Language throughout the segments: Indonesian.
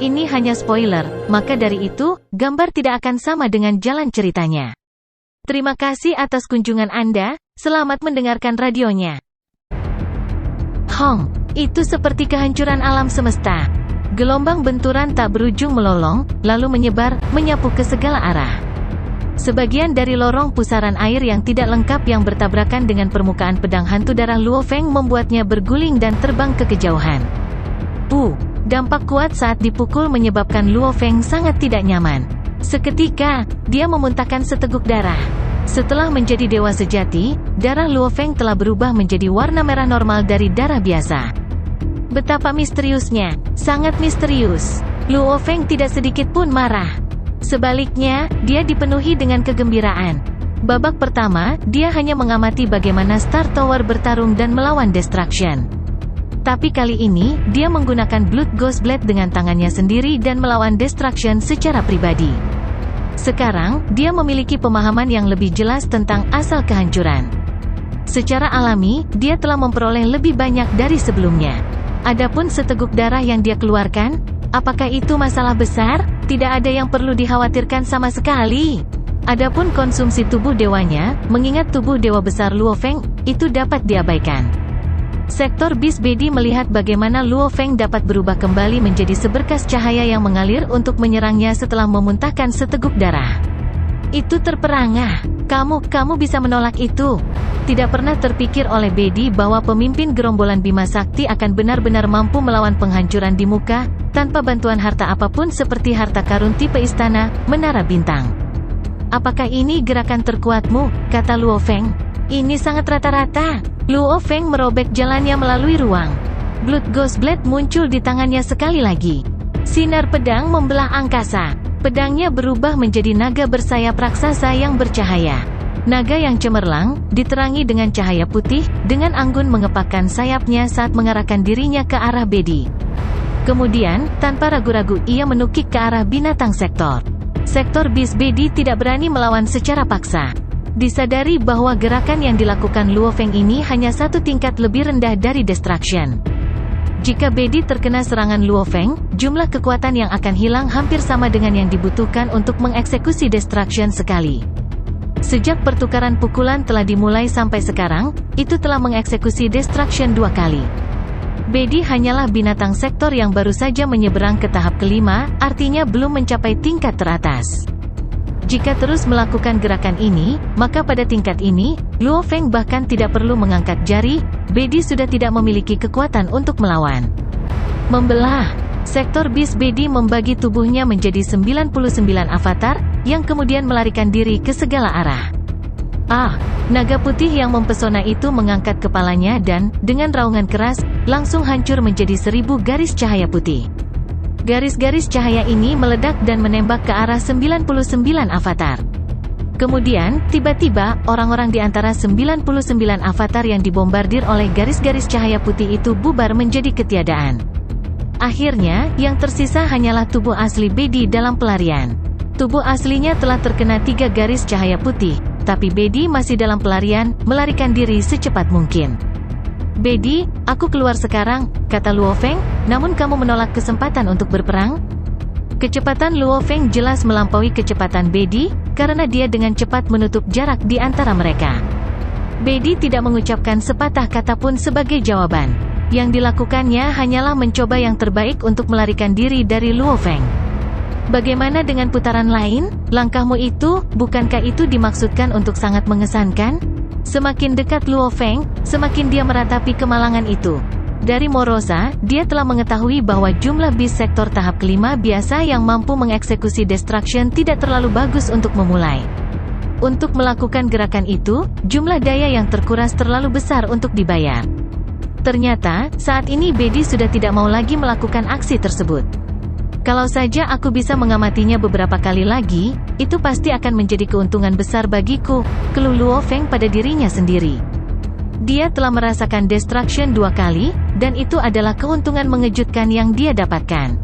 Ini hanya spoiler, maka dari itu, gambar tidak akan sama dengan jalan ceritanya. Terima kasih atas kunjungan Anda, selamat mendengarkan radionya. Hong, itu seperti kehancuran alam semesta. Gelombang benturan tak berujung melolong, lalu menyebar, menyapu ke segala arah. Sebagian dari lorong pusaran air yang tidak lengkap yang bertabrakan dengan permukaan pedang hantu darah Luo Feng membuatnya berguling dan terbang ke kejauhan. Dampak kuat saat dipukul menyebabkan Luo Feng sangat tidak nyaman. Seketika, dia memuntahkan seteguk darah. Setelah menjadi dewa sejati, darah Luo Feng telah berubah menjadi warna merah normal dari darah biasa. Betapa misteriusnya, sangat misterius. Luo Feng tidak sedikit pun marah. Sebaliknya, dia dipenuhi dengan kegembiraan. Babak pertama, dia hanya mengamati bagaimana Star Tower bertarung dan melawan Destruction. Tapi kali ini, dia menggunakan Blood Ghost Blade dengan tangannya sendiri dan melawan Destruction secara pribadi. Sekarang, dia memiliki pemahaman yang lebih jelas tentang asal kehancuran. Secara alami, dia telah memperoleh lebih banyak dari sebelumnya. Adapun seteguk darah yang dia keluarkan, apakah itu masalah besar? Tidak ada yang perlu dikhawatirkan sama sekali. Adapun konsumsi tubuh dewanya, mengingat tubuh dewa besar Luo Feng, itu dapat diabaikan. Sektor Beast Body melihat bagaimana Luo Feng dapat berubah kembali menjadi seberkas cahaya yang mengalir untuk menyerangnya setelah memuntahkan seteguk darah. Itu terperangah. Kamu bisa menolak itu. Tidak pernah terpikir oleh Bedi bahwa pemimpin gerombolan Bima Sakti akan benar-benar mampu melawan penghancuran di muka, tanpa bantuan harta apapun seperti harta karun tipe istana, menara bintang. Apakah ini gerakan terkuatmu? Kata Luo Feng. Ini sangat rata-rata. Luo Feng merobek jalannya melalui ruang. Blood Ghost Blade muncul di tangannya sekali lagi. Sinar pedang membelah angkasa. Pedangnya berubah menjadi naga bersayap raksasa yang bercahaya. Naga yang cemerlang, diterangi dengan cahaya putih, dengan anggun mengepakkan sayapnya saat mengarahkan dirinya ke arah Bedi. Kemudian, tanpa ragu-ragu ia menukik ke arah binatang sektor. Sektor Beast Bedi tidak berani melawan secara paksa. Disadari bahwa gerakan yang dilakukan Luo Feng ini hanya satu tingkat lebih rendah dari Destruction. Jika Bedi terkena serangan Luo Feng, jumlah kekuatan yang akan hilang hampir sama dengan yang dibutuhkan untuk mengeksekusi Destruction sekali. Sejak pertukaran pukulan telah dimulai sampai sekarang, itu telah mengeksekusi Destruction 2 kali. Bedi hanyalah binatang sektor yang baru saja menyeberang ke tahap kelima, artinya belum mencapai tingkat teratas. Jika terus melakukan gerakan ini, maka pada tingkat ini, Luo Feng bahkan tidak perlu mengangkat jari, Bedi sudah tidak memiliki kekuatan untuk melawan. Membelah. Sektor Beast Bedi membagi tubuhnya menjadi 99 avatar, yang kemudian melarikan diri ke segala arah. Naga putih yang mempesona itu mengangkat kepalanya dan, dengan raungan keras, langsung hancur menjadi 1000 garis cahaya putih. Garis-garis cahaya ini meledak dan menembak ke arah 99 avatar. Kemudian, tiba-tiba, orang-orang di antara 99 avatar yang dibombardir oleh garis-garis cahaya putih itu bubar menjadi ketiadaan. Akhirnya, yang tersisa hanyalah tubuh asli Bedi dalam pelarian. Tubuh aslinya telah terkena 3 garis cahaya putih, tapi Bedi masih dalam pelarian, melarikan diri secepat mungkin. Bedi, aku keluar sekarang, kata Luo Feng, namun kamu menolak kesempatan untuk berperang? Kecepatan Luo Feng jelas melampaui kecepatan Bedi, karena dia dengan cepat menutup jarak di antara mereka. Bedi tidak mengucapkan sepatah kata pun sebagai jawaban. Yang dilakukannya hanyalah mencoba yang terbaik untuk melarikan diri dari Luo Feng. Bagaimana dengan putaran lain? Langkahmu itu, bukankah itu dimaksudkan untuk sangat mengesankan? Semakin dekat Luo Feng, semakin dia meratapi kemalangan itu. Dari Morosa, dia telah mengetahui bahwa jumlah bis sektor tahap kelima biasa yang mampu mengeksekusi Destruction tidak terlalu bagus untuk memulai. Untuk melakukan gerakan itu, jumlah daya yang terkuras terlalu besar untuk dibayar. Ternyata, saat ini Bedi sudah tidak mau lagi melakukan aksi tersebut. Kalau saja aku bisa mengamatinya beberapa kali lagi, itu pasti akan menjadi keuntungan besar bagiku, keluh Luo Feng pada dirinya sendiri. Dia telah merasakan Destruction 2 kali, dan itu adalah keuntungan mengejutkan yang dia dapatkan.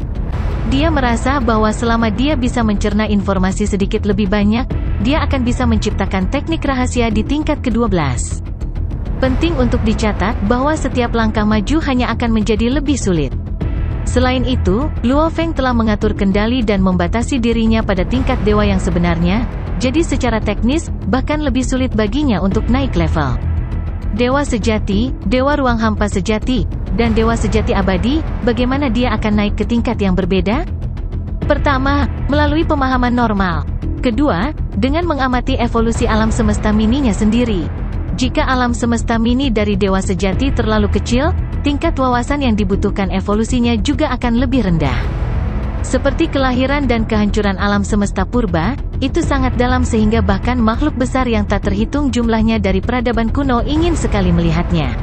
Dia merasa bahwa selama dia bisa mencerna informasi sedikit lebih banyak, dia akan bisa menciptakan teknik rahasia di tingkat ke-12. Penting untuk dicatat bahwa setiap langkah maju hanya akan menjadi lebih sulit. Selain itu, Luo Feng telah mengatur kendali dan membatasi dirinya pada tingkat dewa yang sebenarnya, jadi secara teknis, bahkan lebih sulit baginya untuk naik level. Dewa sejati, dewa ruang hampa sejati, dan dewa sejati abadi, bagaimana dia akan naik ke tingkat yang berbeda? Pertama, melalui pemahaman normal. Kedua, dengan mengamati evolusi alam semesta mininya sendiri. Jika alam semesta mini dari dewa sejati terlalu kecil, tingkat wawasan yang dibutuhkan evolusinya juga akan lebih rendah. Seperti kelahiran dan kehancuran alam semesta purba, itu sangat dalam sehingga bahkan makhluk besar yang tak terhitung jumlahnya dari peradaban kuno ingin sekali melihatnya.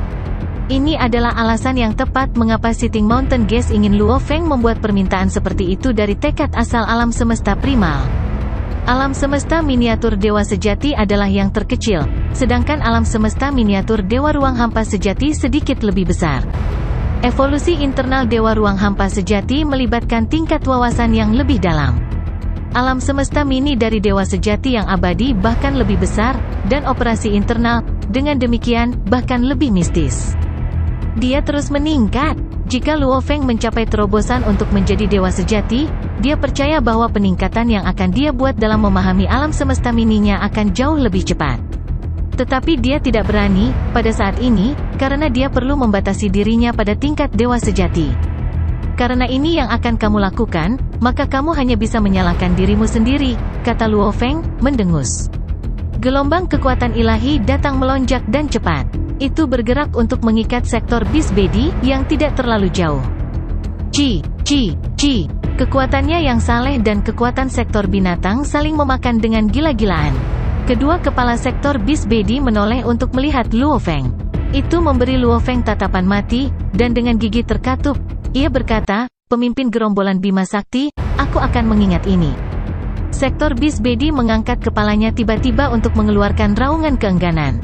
Ini adalah alasan yang tepat mengapa Sitting Mountain Gaze ingin Luo Feng membuat permintaan seperti itu dari tekad asal alam semesta primal. Alam semesta miniatur dewa sejati adalah yang terkecil, sedangkan alam semesta miniatur dewa ruang hampa sejati sedikit lebih besar. Evolusi internal dewa ruang hampa sejati melibatkan tingkat wawasan yang lebih dalam. Alam semesta mini dari dewa sejati yang abadi bahkan lebih besar, dan operasi internal, dengan demikian, bahkan lebih mistis. Dia terus meningkat. Jika Luo Feng mencapai terobosan untuk menjadi dewa sejati, dia percaya bahwa peningkatan yang akan dia buat dalam memahami alam semesta mininya akan jauh lebih cepat. Tetapi dia tidak berani, pada saat ini, karena dia perlu membatasi dirinya pada tingkat dewa sejati. Karena ini yang akan kamu lakukan, maka kamu hanya bisa menyalahkan dirimu sendiri, kata Luo Feng, mendengus. Gelombang kekuatan ilahi datang melonjak dan cepat. Itu bergerak untuk mengikat sektor Beast Body yang tidak terlalu jauh. Ci. Kekuatannya yang saleh dan kekuatan sektor binatang saling memakan dengan gila-gilaan. Kedua kepala sektor Beast Body menoleh untuk melihat Luo Feng. Itu memberi Luo Feng tatapan mati, dan dengan gigi terkatup, ia berkata, pemimpin gerombolan Bima Sakti, aku akan mengingat ini. Sektor Beast Body mengangkat kepalanya tiba-tiba untuk mengeluarkan raungan keengganan.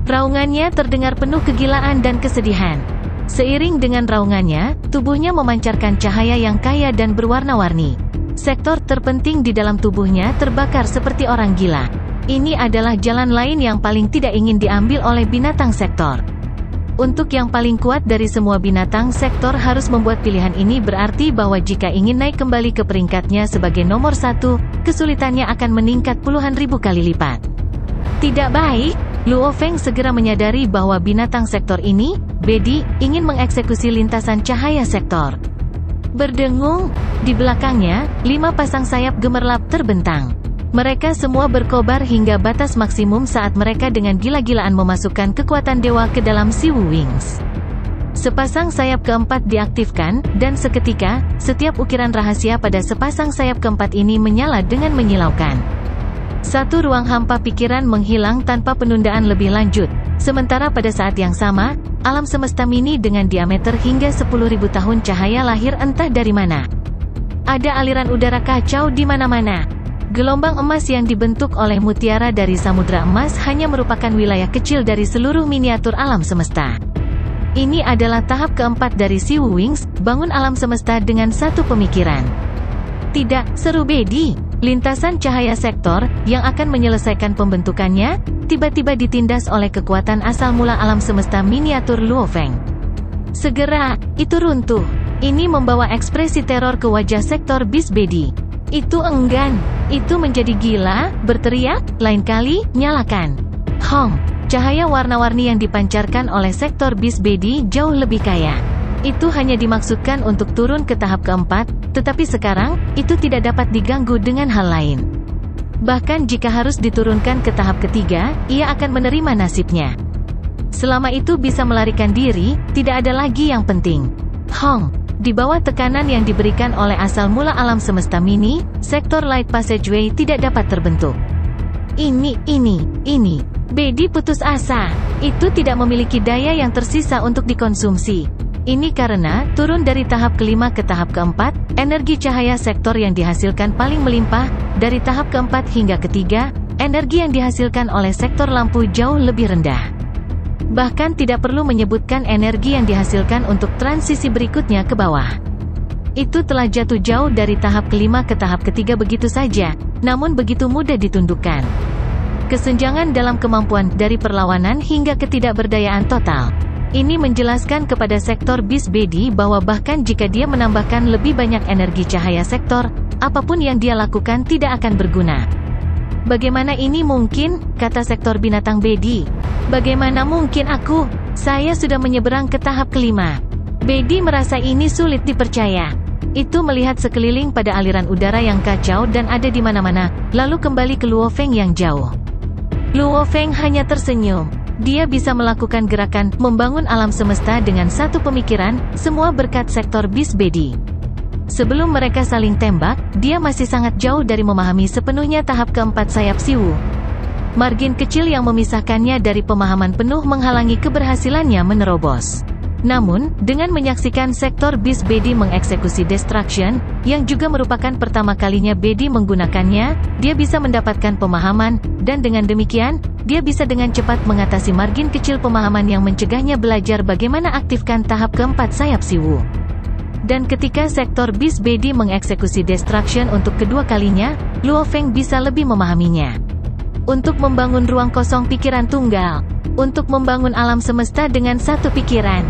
Raungannya terdengar penuh kegilaan dan kesedihan. Seiring dengan raungannya, tubuhnya memancarkan cahaya yang kaya dan berwarna-warni. Sektor terpenting di dalam tubuhnya terbakar seperti orang gila. Ini adalah jalan lain yang paling tidak ingin diambil oleh binatang sektor. Untuk yang paling kuat dari semua binatang sektor harus membuat pilihan ini berarti bahwa jika ingin naik kembali ke peringkatnya sebagai nomor 1, kesulitannya akan meningkat puluhan ribu kali lipat. Tidak baik. Luo Feng segera menyadari bahwa binatang sektor ini, Bedi, ingin mengeksekusi lintasan cahaya sektor. Berdengung, di belakangnya, 5 pasang sayap gemerlap terbentang. Mereka semua berkobar hingga batas maksimum saat mereka dengan gila-gilaan memasukkan kekuatan dewa ke dalam Siwu Wings. Sepasang sayap keempat diaktifkan, dan seketika, setiap ukiran rahasia pada sepasang sayap keempat ini menyala dengan menyilaukan. Satu ruang hampa pikiran menghilang tanpa penundaan lebih lanjut, sementara pada saat yang sama, alam semesta mini dengan diameter hingga 10.000 tahun cahaya lahir entah dari mana. Ada aliran udara kacau di mana-mana. Gelombang emas yang dibentuk oleh mutiara dari samudra emas hanya merupakan wilayah kecil dari seluruh miniatur alam semesta. Ini adalah tahap keempat dari Siwu Wings, bangun alam semesta dengan satu pemikiran. Tidak, seru Bedi. Lintasan cahaya sektor, yang akan menyelesaikan pembentukannya, tiba-tiba ditindas oleh kekuatan asal mula alam semesta miniatur Luo Feng. Segera, itu runtuh. Ini membawa ekspresi teror ke wajah sektor Beast Body. Itu enggan. Itu menjadi gila, berteriak, lain kali, nyalakan. Hong. Cahaya warna-warni yang dipancarkan oleh sektor Beast Body jauh lebih kaya. Itu hanya dimaksudkan untuk turun ke tahap keempat, tetapi sekarang, itu tidak dapat diganggu dengan hal lain. Bahkan jika harus diturunkan ke tahap ketiga, ia akan menerima nasibnya. Selama itu bisa melarikan diri, tidak ada lagi yang penting. Hong. Di bawah tekanan yang diberikan oleh asal mula alam semesta mini, sektor Light Passageway tidak dapat terbentuk. Ini. Bedi putus asa. Itu tidak memiliki daya yang tersisa untuk dikonsumsi. Ini karena, turun dari tahap kelima ke tahap keempat, energi cahaya sektor yang dihasilkan paling melimpah, dari tahap keempat hingga ketiga, energi yang dihasilkan oleh sektor lampu jauh lebih rendah. Bahkan tidak perlu menyebutkan energi yang dihasilkan untuk transisi berikutnya ke bawah. Itu telah jatuh jauh dari tahap kelima ke tahap ketiga begitu saja, namun begitu mudah ditundukkan. Kesenjangan dalam kemampuan, dari perlawanan hingga ketidakberdayaan total. Ini menjelaskan kepada sektor bis Bedi bahwa bahkan jika dia menambahkan lebih banyak energi cahaya sektor, apapun yang dia lakukan tidak akan berguna. Bagaimana ini mungkin? Kata sektor binatang Bedi. Bagaimana mungkin aku? Saya sudah menyeberang ke tahap kelima. Bedi merasa ini sulit dipercaya. Itu melihat sekeliling pada aliran udara yang kacau dan ada di mana-mana, lalu kembali ke Luo Feng yang jauh. Luo Feng hanya tersenyum. Dia bisa melakukan gerakan membangun alam semesta dengan satu pemikiran, semua berkat sektor bis Bedi. Sebelum mereka saling tembak, dia masih sangat jauh dari memahami sepenuhnya tahap keempat sayap Siwu. Margin kecil yang memisahkannya dari pemahaman penuh menghalangi keberhasilannya menerobos. Namun, dengan menyaksikan sektor bis Bedi mengeksekusi Destruction, yang juga merupakan pertama kalinya Bedi menggunakannya, dia bisa mendapatkan pemahaman, dan dengan demikian, dia bisa dengan cepat mengatasi margin kecil pemahaman yang mencegahnya belajar bagaimana aktifkan tahap keempat sayap Siwu. Dan ketika sektor bis Bedi mengeksekusi Destruction untuk kedua kalinya, Luo Feng bisa lebih memahaminya. Untuk membangun ruang kosong pikiran tunggal, untuk membangun alam semesta dengan satu pikiran.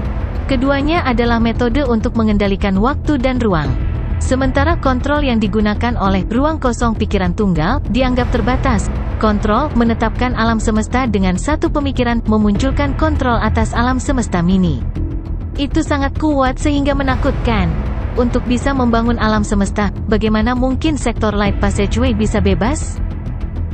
Keduanya adalah metode untuk mengendalikan waktu dan ruang. Sementara kontrol yang digunakan oleh ruang kosong pikiran tunggal dianggap terbatas. Kontrol menetapkan alam semesta dengan satu pemikiran, memunculkan kontrol atas alam semesta mini. Itu sangat kuat sehingga menakutkan. Untuk bisa membangun alam semesta, bagaimana mungkin sektor Light Passageway bisa bebas?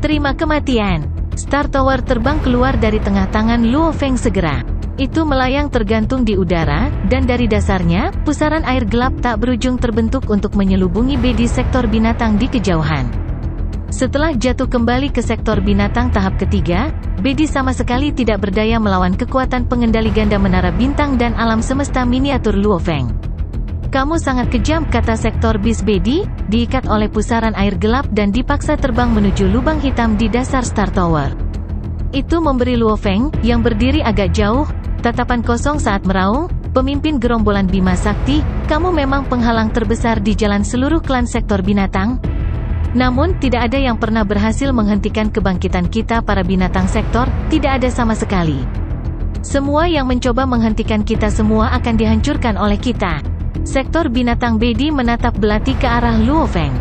Terima kematian. Star Tower terbang keluar dari tengah tangan Luo Feng segera. Itu melayang tergantung di udara, dan dari dasarnya, pusaran air gelap tak berujung terbentuk untuk menyelubungi Bedi sektor binatang di kejauhan. Setelah jatuh kembali ke sektor binatang tahap ketiga, Bedi sama sekali tidak berdaya melawan kekuatan pengendali ganda menara bintang dan alam semesta miniatur Luo Feng. Kamu sangat kejam, kata sektor bis Bedi, diikat oleh pusaran air gelap dan dipaksa terbang menuju lubang hitam di dasar Star Tower. Itu memberi Luo Feng, yang berdiri agak jauh, tatapan kosong saat meraung, pemimpin gerombolan Bima Sakti, kamu memang penghalang terbesar di jalan seluruh klan sektor binatang. Namun, tidak ada yang pernah berhasil menghentikan kebangkitan kita para binatang sektor, tidak ada sama sekali. Semua yang mencoba menghentikan kita semua akan dihancurkan oleh kita. Sektor binatang Bedi menatap belati ke arah Luo Feng.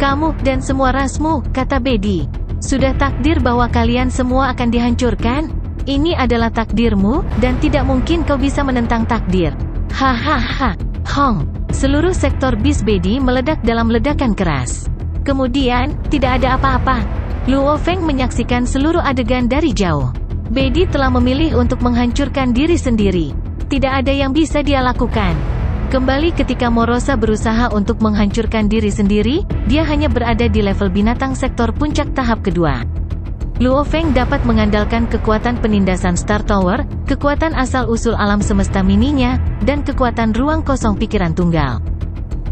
Kamu, dan semua rasmu, kata Bedi. Sudah takdir bahwa kalian semua akan dihancurkan? Ini adalah takdirmu, dan tidak mungkin kau bisa menentang takdir. Hahaha. Hong. Seluruh sektor bis Bedi meledak dalam ledakan keras. Kemudian, tidak ada apa-apa. Luo Feng menyaksikan seluruh adegan dari jauh. Bedi telah memilih untuk menghancurkan diri sendiri. Tidak ada yang bisa dia lakukan. Kembali ketika Morosa berusaha untuk menghancurkan diri sendiri, dia hanya berada di level binatang sektor puncak tahap kedua. Luo Feng dapat mengandalkan kekuatan penindasan Star Tower, kekuatan asal-usul alam semesta mininya, dan kekuatan ruang kosong pikiran tunggal.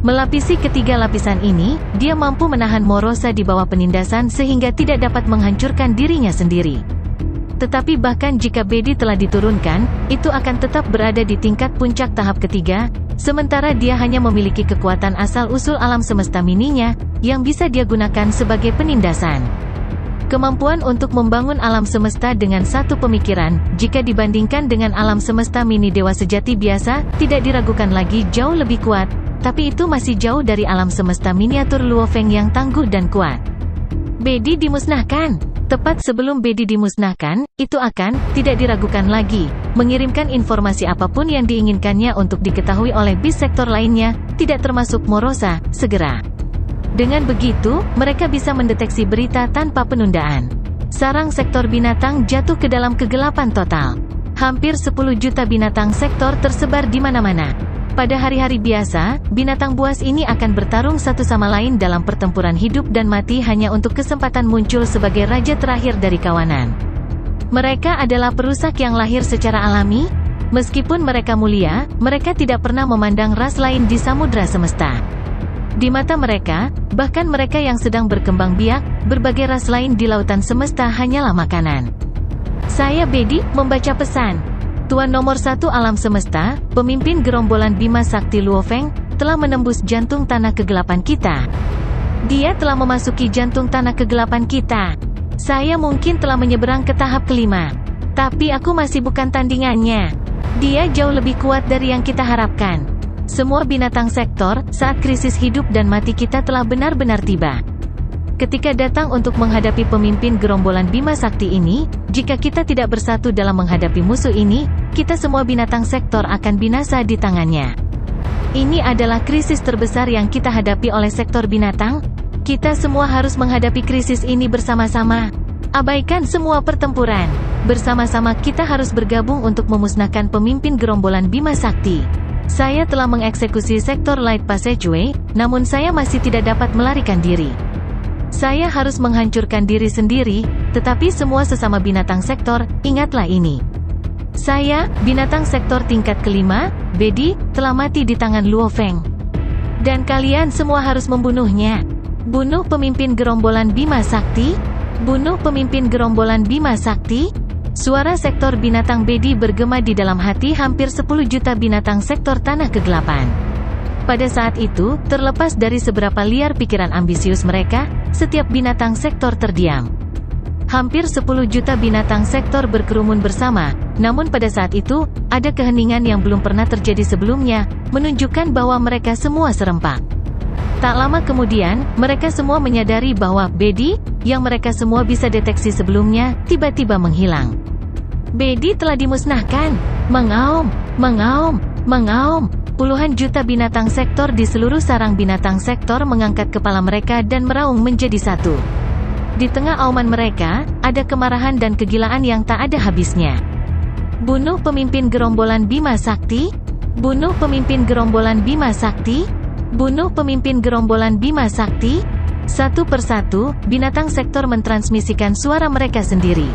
Melapisi ketiga lapisan ini, dia mampu menahan Morosa di bawah penindasan sehingga tidak dapat menghancurkan dirinya sendiri. Tetapi bahkan jika Bedi telah diturunkan, itu akan tetap berada di tingkat puncak tahap ketiga, sementara dia hanya memiliki kekuatan asal-usul alam semesta mininya, yang bisa dia gunakan sebagai penindasan. Kemampuan untuk membangun alam semesta dengan satu pemikiran, jika dibandingkan dengan alam semesta mini dewa sejati biasa, tidak diragukan lagi jauh lebih kuat, tapi itu masih jauh dari alam semesta miniatur Luo Feng yang tangguh dan kuat. Bedi dimusnahkan. Tepat sebelum Bedi dimusnahkan, itu akan, tidak diragukan lagi, mengirimkan informasi apapun yang diinginkannya untuk diketahui oleh bis sektor lainnya, tidak termasuk Morosa, segera. Dengan begitu, mereka bisa mendeteksi berita tanpa penundaan. Sarang sektor binatang jatuh ke dalam kegelapan total. Hampir 10 juta binatang sektor tersebar di mana-mana. Pada hari-hari biasa, binatang buas ini akan bertarung satu sama lain dalam pertempuran hidup dan mati hanya untuk kesempatan muncul sebagai raja terakhir dari kawanan. Mereka adalah perusak yang lahir secara alami. Meskipun mereka mulia, mereka tidak pernah memandang ras lain di samudra semesta. Di mata mereka, bahkan mereka yang sedang berkembang biak, berbagai ras lain di lautan semesta hanyalah makanan. Saya Bedi, membaca pesan. Tuan nomor 1 alam semesta, pemimpin gerombolan Bima Sakti Luo Feng, telah menembus jantung tanah kegelapan kita. Dia telah memasuki jantung tanah kegelapan kita. Saya mungkin telah menyeberang ke tahap kelima. Tapi aku masih bukan tandingannya. Dia jauh lebih kuat dari yang kita harapkan. Semua binatang sektor, saat krisis hidup dan mati kita telah benar-benar tiba. Ketika datang untuk menghadapi pemimpin gerombolan Bima Sakti ini, jika kita tidak bersatu dalam menghadapi musuh ini, kita semua binatang sektor akan binasa di tangannya. Ini adalah krisis terbesar yang kita hadapi oleh sektor binatang. Kita semua harus menghadapi krisis ini bersama-sama. Abaikan semua pertempuran. Bersama-sama kita harus bergabung untuk memusnahkan pemimpin gerombolan Bima Sakti. Saya telah mengeksekusi sektor Light Passageway, namun saya masih tidak dapat melarikan diri. Saya harus menghancurkan diri sendiri, tetapi semua sesama binatang sektor, ingatlah ini. Saya, binatang sektor tingkat kelima, Bedi, telah mati di tangan Luo Feng. Dan kalian semua harus membunuhnya. Bunuh pemimpin gerombolan Bima Sakti. Bunuh pemimpin gerombolan Bima Sakti. Suara sektor binatang Bedi bergema di dalam hati hampir 10 juta binatang sektor tanah kegelapan. Pada saat itu, terlepas dari seberapa liar pikiran ambisius mereka, setiap binatang sektor terdiam. Hampir 10 juta binatang sektor berkerumun bersama, namun pada saat itu, ada keheningan yang belum pernah terjadi sebelumnya, menunjukkan bahwa mereka semua serempak. Tak lama kemudian, mereka semua menyadari bahwa Bedi, yang mereka semua bisa deteksi sebelumnya, tiba-tiba menghilang. Bedi telah dimusnahkan. Mengaum, mengaum, mengaum. Puluhan juta binatang sektor di seluruh sarang binatang sektor mengangkat kepala mereka dan meraung menjadi satu. Di tengah auman mereka, ada kemarahan dan kegilaan yang tak ada habisnya. Bunuh pemimpin gerombolan Bima Sakti. Bunuh pemimpin gerombolan Bima Sakti. Bunuh pemimpin gerombolan Bima Sakti. Satu persatu, binatang sektor mentransmisikan suara mereka sendiri.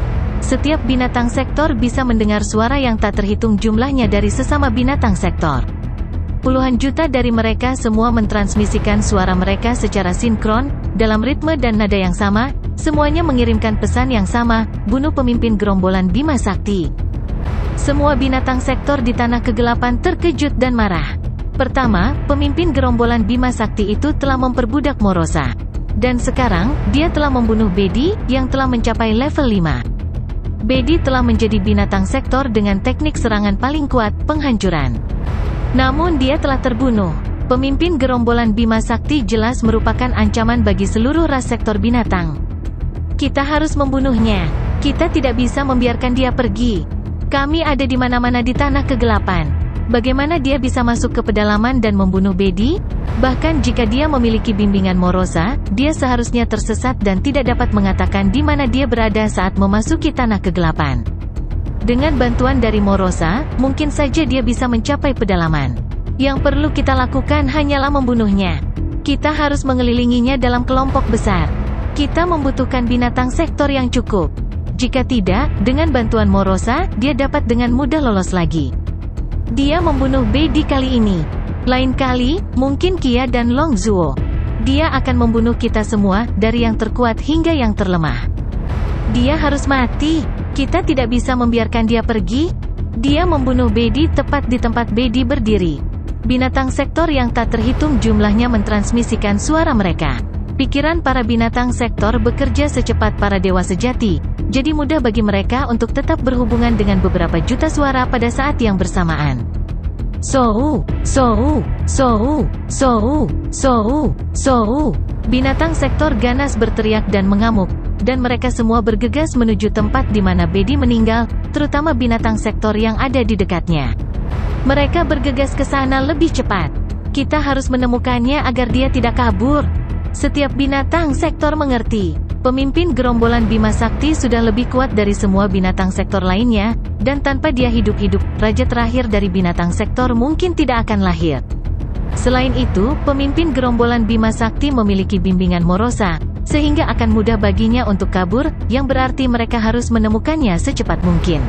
Setiap binatang sektor bisa mendengar suara yang tak terhitung jumlahnya dari sesama binatang sektor. Puluhan juta dari mereka semua mentransmisikan suara mereka secara sinkron, dalam ritme dan nada yang sama, semuanya mengirimkan pesan yang sama, bunuh pemimpin gerombolan Bima Sakti. Semua binatang sektor di tanah kegelapan terkejut dan marah. Pertama, pemimpin gerombolan Bima Sakti itu telah memperbudak Morosa. Dan sekarang, dia telah membunuh Bedi, yang telah mencapai level 5. Bedi telah menjadi binatang sektor dengan teknik serangan paling kuat, penghancuran. Namun dia telah terbunuh. Pemimpin gerombolan Bima Sakti jelas merupakan ancaman bagi seluruh ras sektor binatang. Kita harus membunuhnya. Kita tidak bisa membiarkan dia pergi. Kami ada di mana-mana di tanah kegelapan. Bagaimana dia bisa masuk ke pedalaman dan membunuh Bedi? Bahkan jika dia memiliki bimbingan Morosa, dia seharusnya tersesat dan tidak dapat mengatakan di mana dia berada saat memasuki tanah kegelapan. Dengan bantuan dari Morosa, mungkin saja dia bisa mencapai pedalaman. Yang perlu kita lakukan hanyalah membunuhnya. Kita harus mengelilinginya dalam kelompok besar. Kita membutuhkan binatang sektor yang cukup. Jika tidak, dengan bantuan Morosa, dia dapat dengan mudah lolos lagi. Dia membunuh Bedi kali ini. Lain kali, mungkin Kia dan Long Zuo. Dia akan membunuh kita semua, dari yang terkuat hingga yang terlemah. Dia harus mati. Kita tidak bisa membiarkan dia pergi. Dia membunuh Bedi tepat di tempat Bedi berdiri. Binatang sektor yang tak terhitung jumlahnya mentransmisikan suara mereka. Pikiran para binatang sektor bekerja secepat para dewa sejati. Jadi mudah bagi mereka untuk tetap berhubungan dengan beberapa juta suara pada saat yang bersamaan. Sou, sou, sou, sou, sou, sou. Binatang sektor ganas berteriak dan mengamuk, dan mereka semua bergegas menuju tempat di mana Bedi meninggal, terutama binatang sektor yang ada di dekatnya. Mereka bergegas ke sana lebih cepat. Kita harus menemukannya agar dia tidak kabur. Setiap binatang sektor mengerti. Pemimpin gerombolan Bima Sakti sudah lebih kuat dari semua binatang sektor lainnya, dan tanpa dia hidup-hidup, raja terakhir dari binatang sektor mungkin tidak akan lahir. Selain itu, pemimpin gerombolan Bima Sakti memiliki bimbingan Morosa, sehingga akan mudah baginya untuk kabur, yang berarti mereka harus menemukannya secepat mungkin.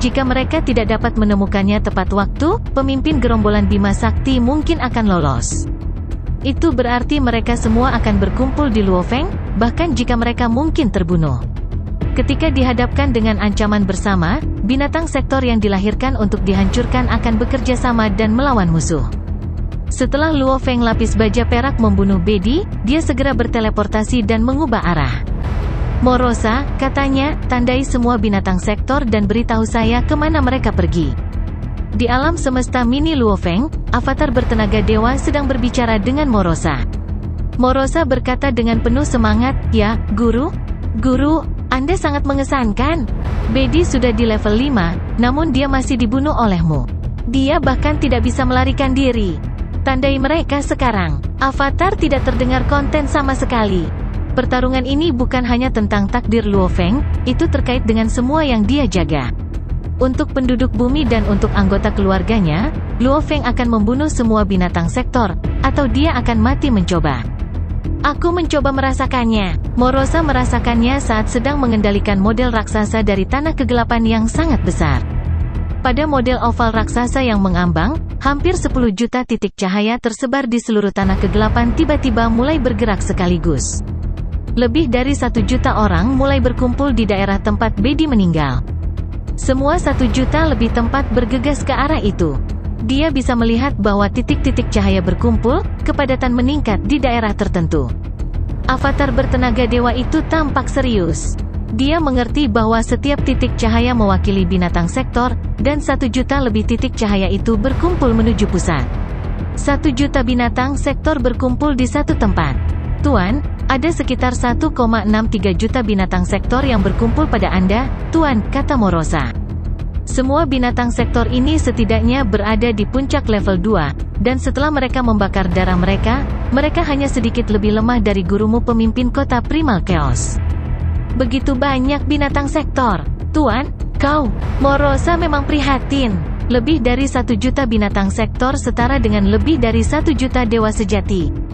Jika mereka tidak dapat menemukannya tepat waktu, pemimpin gerombolan Bima Sakti mungkin akan lolos. Itu berarti mereka semua akan berkumpul di Luo Feng, bahkan jika mereka mungkin terbunuh. Ketika dihadapkan dengan ancaman bersama, binatang sektor yang dilahirkan untuk dihancurkan akan bekerja sama dan melawan musuh. Setelah Luo Feng lapis baja perak membunuh Bedi, dia segera berteleportasi dan mengubah arah. Morosa, katanya, tandai semua binatang sektor dan beritahu saya kemana mereka pergi. Di alam semesta mini Luofeng, avatar bertenaga dewa sedang berbicara dengan Morosa. Morosa berkata dengan penuh semangat, "Ya, Guru? Guru, Anda sangat mengesankan. Bedi sudah di level 5, namun dia masih dibunuh olehmu. Dia bahkan tidak bisa melarikan diri. Tandai mereka sekarang." Avatar tidak terdengar konten sama sekali. Pertarungan ini bukan hanya tentang takdir Luofeng, itu terkait dengan semua yang dia jaga. Untuk penduduk bumi dan untuk anggota keluarganya, Luofeng akan membunuh semua binatang sektor, atau dia akan mati mencoba. Aku mencoba merasakannya. Morosa merasakannya saat sedang mengendalikan model raksasa dari tanah kegelapan yang sangat besar. Pada model oval raksasa yang mengambang, hampir 10 juta titik cahaya tersebar di seluruh tanah kegelapan tiba-tiba mulai bergerak sekaligus. Lebih dari 1 juta orang mulai berkumpul di daerah tempat Bedi meninggal. Semua 1 juta lebih tempat bergegas ke arah itu. Dia bisa melihat bahwa titik-titik cahaya berkumpul, kepadatan meningkat di daerah tertentu. Avatar bertenaga dewa itu tampak serius. Dia mengerti bahwa setiap titik cahaya mewakili binatang sektor, dan 1 juta lebih titik cahaya itu berkumpul menuju pusat. 1 juta binatang sektor berkumpul di satu tempat. Tuan, ada sekitar 1,63 juta binatang sektor yang berkumpul pada Anda, Tuan, kata Morosa. Semua binatang sektor ini setidaknya berada di puncak level 2, dan setelah mereka membakar darah mereka hanya sedikit lebih lemah dari gurumu pemimpin kota Primal Chaos. Begitu banyak binatang sektor. Tuan, kau, Morosa memang prihatin. Lebih dari 1 juta binatang sektor setara dengan lebih dari 1 juta dewa sejati.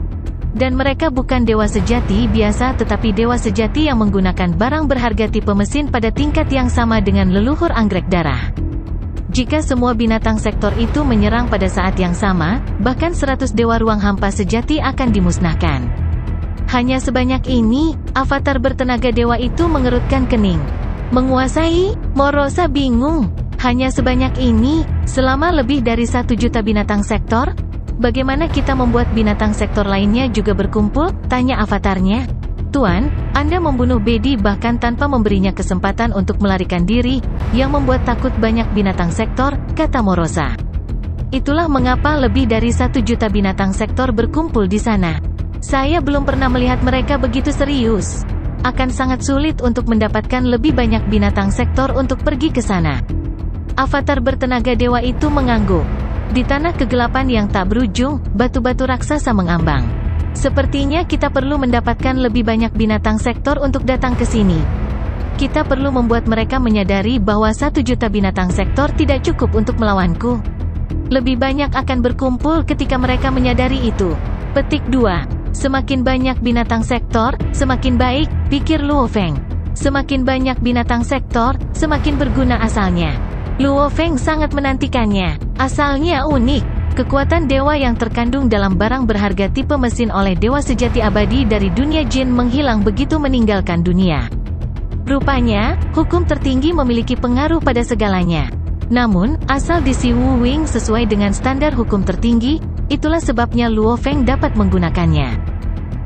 Dan mereka bukan dewa sejati biasa tetapi dewa sejati yang menggunakan barang berharga tipe mesin pada tingkat yang sama dengan leluhur anggrek darah. Jika semua binatang sektor itu menyerang pada saat yang sama, bahkan 100 dewa ruang hampa sejati akan dimusnahkan. Hanya sebanyak ini, avatar bertenaga dewa itu mengerutkan kening. Menguasai? Morosa bingung. Hanya sebanyak ini, selama lebih dari 1 juta binatang sektor? Bagaimana kita membuat binatang sektor lainnya juga berkumpul? Tanya avatarnya. Tuan, Anda membunuh Bedi bahkan tanpa memberinya kesempatan untuk melarikan diri, yang membuat takut banyak binatang sektor, kata Morosa. Itulah mengapa lebih dari 1 juta binatang sektor berkumpul di sana. Saya belum pernah melihat mereka begitu serius. Akan sangat sulit untuk mendapatkan lebih banyak binatang sektor untuk pergi ke sana. Avatar bertenaga dewa itu mengangguk. Di tanah kegelapan yang tak berujung, batu-batu raksasa mengambang. Sepertinya kita perlu mendapatkan lebih banyak binatang sektor untuk datang ke sini. Kita perlu membuat mereka menyadari bahwa 1 juta binatang sektor tidak cukup untuk melawanku. Lebih banyak akan berkumpul ketika mereka menyadari itu. Petik 2. Semakin banyak binatang sektor, semakin baik, pikir Luofeng. Semakin banyak binatang sektor, semakin berguna asalnya. Luofeng sangat menantikannya. Asalnya unik. Kekuatan dewa yang terkandung dalam barang berharga tipe mesin oleh dewa sejati abadi dari dunia jin menghilang begitu meninggalkan dunia. Rupanya, hukum tertinggi memiliki pengaruh pada segalanya. Namun, asal di Si Wu Wing sesuai dengan standar hukum tertinggi, itulah sebabnya Luofeng dapat menggunakannya.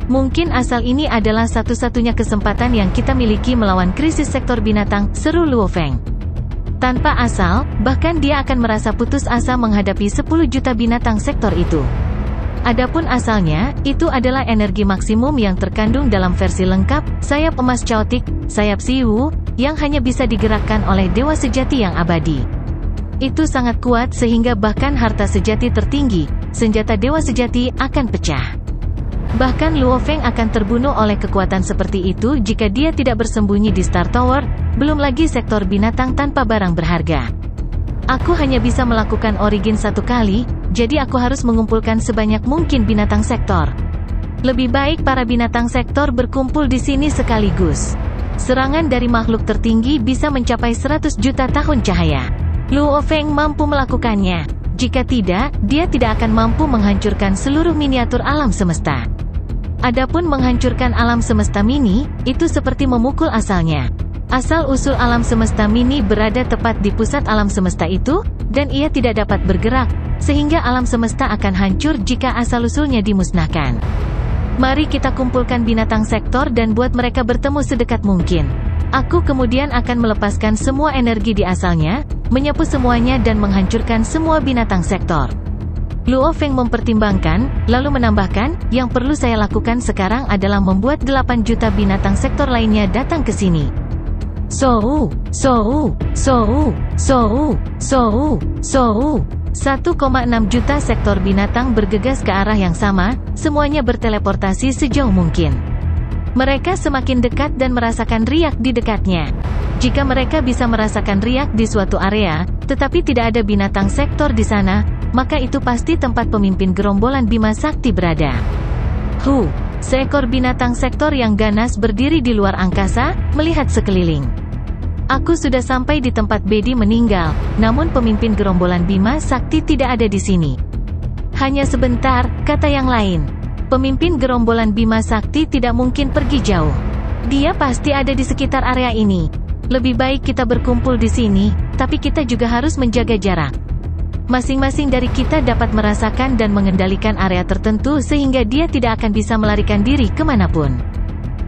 Mungkin asal ini adalah satu-satunya kesempatan yang kita miliki melawan krisis sektor binatang, seru Luofeng. Tanpa asal, bahkan dia akan merasa putus asa menghadapi 10 juta binatang sektor itu. Adapun asalnya, itu adalah energi maksimum yang terkandung dalam versi lengkap, sayap emas chaotic, sayap Si Wu, yang hanya bisa digerakkan oleh dewa sejati yang abadi. Itu sangat kuat sehingga bahkan harta sejati tertinggi, senjata dewa sejati, akan pecah. Bahkan Luofeng akan terbunuh oleh kekuatan seperti itu jika dia tidak bersembunyi di Star Tower, belum lagi sektor binatang tanpa barang berharga. Aku hanya bisa melakukan origin 1 kali, jadi aku harus mengumpulkan sebanyak mungkin binatang sektor. Lebih baik para binatang sektor berkumpul di sini sekaligus. Serangan dari makhluk tertinggi bisa mencapai 100 juta tahun cahaya. Luofeng mampu melakukannya. Jika tidak, dia tidak akan mampu menghancurkan seluruh miniatur alam semesta. Adapun menghancurkan alam semesta mini, itu seperti memukul asalnya. Asal-usul alam semesta mini berada tepat di pusat alam semesta itu, dan ia tidak dapat bergerak, sehingga alam semesta akan hancur jika asal-usulnya dimusnahkan. Mari kita kumpulkan binatang sektor dan buat mereka bertemu sedekat mungkin. Aku kemudian akan melepaskan semua energi di asalnya, menyapu semuanya dan menghancurkan semua binatang sektor. Luo Feng mempertimbangkan, lalu menambahkan, yang perlu saya lakukan sekarang adalah membuat 8 juta binatang sektor lainnya datang ke sini. Sou, sou, sou, sou, sou, sou. 1,6 juta sektor binatang bergegas ke arah yang sama, semuanya berteleportasi sejauh mungkin. Mereka semakin dekat dan merasakan riak di dekatnya. Jika mereka bisa merasakan riak di suatu area, tetapi tidak ada binatang sektor di sana, maka itu pasti tempat pemimpin gerombolan Bima Sakti berada. Seekor binatang sektor yang ganas berdiri di luar angkasa, melihat sekeliling. Aku sudah sampai di tempat Bedi meninggal, namun pemimpin gerombolan Bima Sakti tidak ada di sini. Hanya sebentar, kata yang lain. Pemimpin gerombolan Bima Sakti tidak mungkin pergi jauh. Dia pasti ada di sekitar area ini. Lebih baik kita berkumpul di sini, tapi kita juga harus menjaga jarak. Masing-masing dari kita dapat merasakan dan mengendalikan area tertentu sehingga dia tidak akan bisa melarikan diri kemanapun.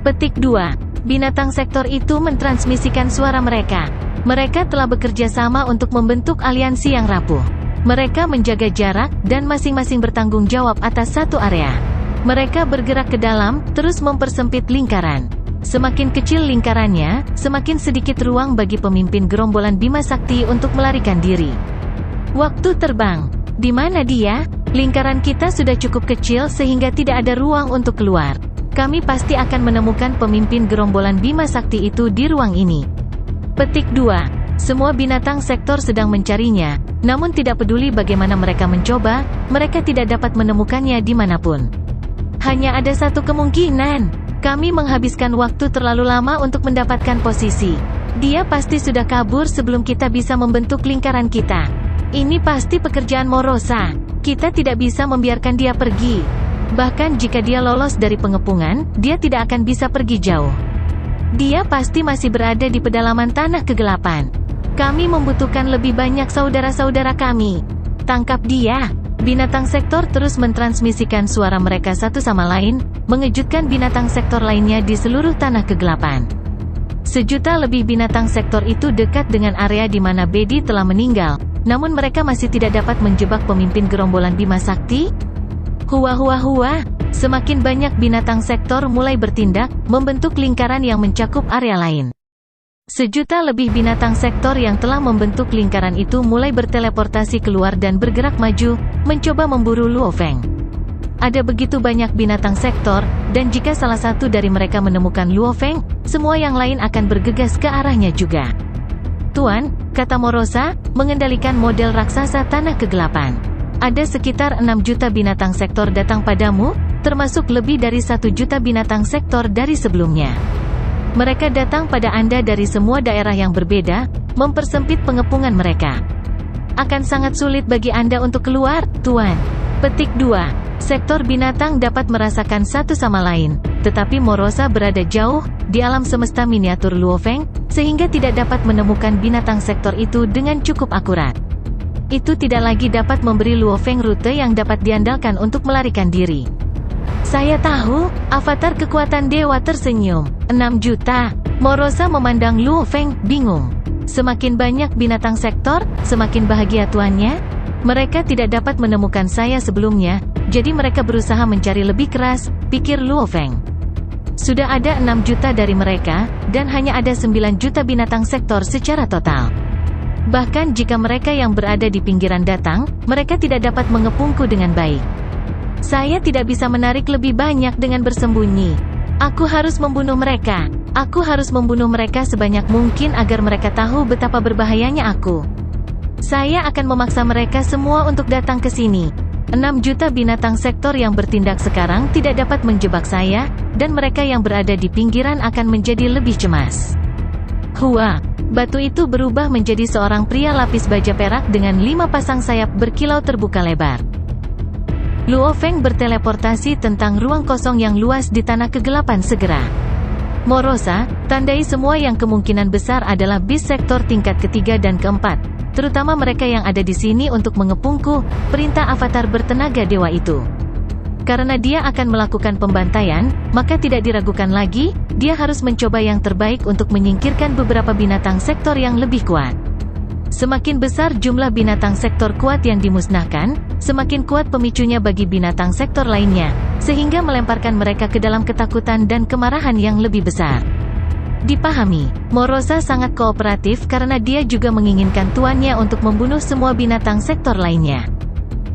Petik 2. Binatang sektor itu mentransmisikan suara mereka. Mereka telah bekerja sama untuk membentuk aliansi yang rapuh. Mereka menjaga jarak, dan masing-masing bertanggung jawab atas satu area. Mereka bergerak ke dalam, terus mempersempit lingkaran. Semakin kecil lingkarannya, semakin sedikit ruang bagi pemimpin gerombolan Bima Sakti untuk melarikan diri. Waktu terbang. Di mana dia? Lingkaran kita sudah cukup kecil sehingga tidak ada ruang untuk keluar. Kami pasti akan menemukan pemimpin gerombolan Bima Sakti itu di ruang ini. Petik 2. Semua binatang sektor sedang mencarinya, namun tidak peduli bagaimana mereka mencoba, mereka tidak dapat menemukannya dimanapun. Hanya ada satu kemungkinan. Kami menghabiskan waktu terlalu lama untuk mendapatkan posisi. Dia pasti sudah kabur sebelum kita bisa membentuk lingkaran kita. Ini pasti pekerjaan Morosa. Kita tidak bisa membiarkan dia pergi. Bahkan jika dia lolos dari pengepungan, dia tidak akan bisa pergi jauh. Dia pasti masih berada di pedalaman tanah kegelapan. Kami membutuhkan lebih banyak saudara-saudara kami. Tangkap dia. Binatang sektor terus mentransmisikan suara mereka satu sama lain, mengejutkan binatang sektor lainnya di seluruh tanah kegelapan. 1 juta lebih binatang sektor itu dekat dengan area di mana Bedi telah meninggal, namun mereka masih tidak dapat menjebak pemimpin gerombolan Bima Sakti. Hua. Semakin banyak binatang sektor mulai bertindak, membentuk lingkaran yang mencakup area lain. 1 juta lebih binatang sektor yang telah membentuk lingkaran itu mulai berteleportasi keluar dan bergerak maju, mencoba memburu Luo Feng. Ada begitu banyak binatang sektor, dan jika salah satu dari mereka menemukan Luo Feng, semua yang lain akan bergegas ke arahnya juga. Tuan, kata Morosa, mengendalikan model raksasa tanah kegelapan. Ada sekitar 6 juta binatang sektor datang padamu, termasuk lebih dari 1 juta binatang sektor dari sebelumnya. Mereka datang pada Anda dari semua daerah yang berbeda, mempersempit pengepungan mereka. Akan sangat sulit bagi Anda untuk keluar, Tuan. Petik 2. Sektor binatang dapat merasakan satu sama lain, tetapi Morosa berada jauh, di alam semesta miniatur Luo Feng, sehingga tidak dapat menemukan binatang sektor itu dengan cukup akurat. Itu tidak lagi dapat memberi Luo Feng rute yang dapat diandalkan untuk melarikan diri. Saya tahu, avatar kekuatan dewa tersenyum. 6 juta. Morosa memandang Luo Feng, bingung. Semakin banyak binatang sektor, semakin bahagia tuannya. Mereka tidak dapat menemukan saya sebelumnya, jadi mereka berusaha mencari lebih keras, pikir Luo Feng. Sudah ada 6 juta dari mereka, dan hanya ada 9 juta binatang sektor secara total. Bahkan jika mereka yang berada di pinggiran datang, mereka tidak dapat mengepungku dengan baik. Saya tidak bisa menarik lebih banyak dengan bersembunyi. Aku harus membunuh mereka. Aku harus membunuh mereka sebanyak mungkin agar mereka tahu betapa berbahayanya aku. Saya akan memaksa mereka semua untuk datang ke sini. 6 juta binatang sektor yang bertindak sekarang tidak dapat menjebak saya, dan mereka yang berada di pinggiran akan menjadi lebih cemas. Batu itu berubah menjadi seorang pria lapis baja perak dengan 5 pasang sayap berkilau terbuka lebar. Luo Feng berteleportasi tentang ruang kosong yang luas di tanah kegelapan segera. Morosa, tandai semua yang kemungkinan besar adalah bis sektor tingkat ketiga dan keempat, terutama mereka yang ada di sini untuk mengepungku, perintah avatar bertenaga dewa itu. Karena dia akan melakukan pembantaian, maka tidak diragukan lagi, dia harus mencoba yang terbaik untuk menyingkirkan beberapa binatang sektor yang lebih kuat. Semakin besar jumlah binatang sektor kuat yang dimusnahkan, semakin kuat pemicunya bagi binatang sektor lainnya, sehingga melemparkan mereka ke dalam ketakutan dan kemarahan yang lebih besar. Dipahami, Morosa sangat kooperatif karena dia juga menginginkan tuannya untuk membunuh semua binatang sektor lainnya.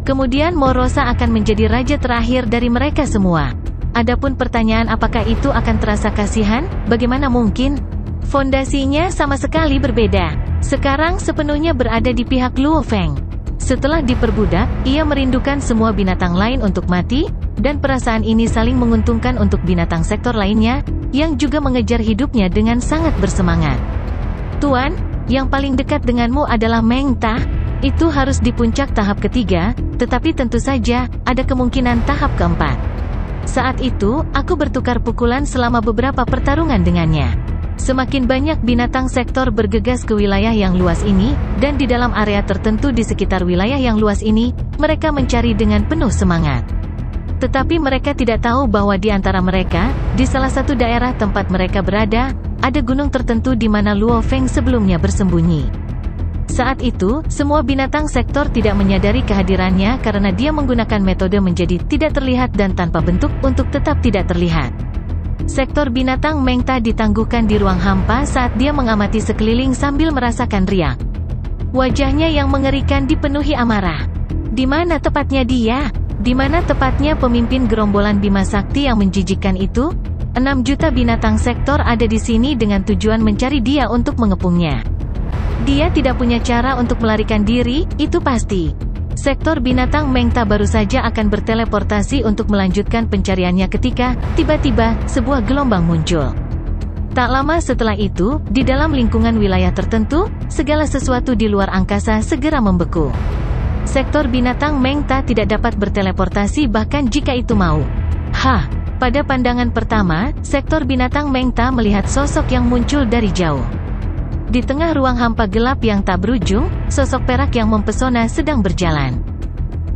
Kemudian Morosa akan menjadi raja terakhir dari mereka semua. Adapun pertanyaan apakah itu akan terasa kasihan, bagaimana mungkin? Fondasinya sama sekali berbeda. Sekarang sepenuhnya berada di pihak Luo Feng. Setelah diperbudak, ia merindukan semua binatang lain untuk mati, dan perasaan ini saling menguntungkan untuk binatang sektor lainnya, yang juga mengejar hidupnya dengan sangat bersemangat. Tuan, yang paling dekat denganmu adalah Meng Ta. Itu harus di puncak tahap ketiga, tetapi tentu saja, ada kemungkinan tahap keempat. Saat itu, aku bertukar pukulan selama beberapa pertarungan dengannya. Semakin banyak binatang sektor bergegas ke wilayah yang luas ini, dan di dalam area tertentu di sekitar wilayah yang luas ini, mereka mencari dengan penuh semangat. Tetapi mereka tidak tahu bahwa di antara mereka, di salah satu daerah tempat mereka berada, ada gunung tertentu di mana Luo Feng sebelumnya bersembunyi. Saat itu, semua binatang sektor tidak menyadari kehadirannya karena dia menggunakan metode menjadi tidak terlihat dan tanpa bentuk untuk tetap tidak terlihat. Sektor binatang Meng Ta ditangguhkan di ruang hampa saat dia mengamati sekeliling sambil merasakan riak. Wajahnya yang mengerikan dipenuhi amarah. Di mana tepatnya dia? Di mana tepatnya pemimpin gerombolan Bima Sakti yang menjijikkan itu? 6 juta binatang sektor ada di sini dengan tujuan mencari dia untuk mengepungnya. Dia tidak punya cara untuk melarikan diri, itu pasti. Sektor binatang Meng Ta baru saja akan berteleportasi untuk melanjutkan pencariannya ketika, tiba-tiba, sebuah gelombang muncul. Tak lama setelah itu, di dalam lingkungan wilayah tertentu, segala sesuatu di luar angkasa segera membeku. Sektor binatang Meng Ta tidak dapat berteleportasi bahkan jika itu mau. Pada pandangan pertama, sektor binatang Meng Ta melihat sosok yang muncul dari jauh. Di tengah ruang hampa gelap yang tak berujung, sosok perak yang mempesona sedang berjalan.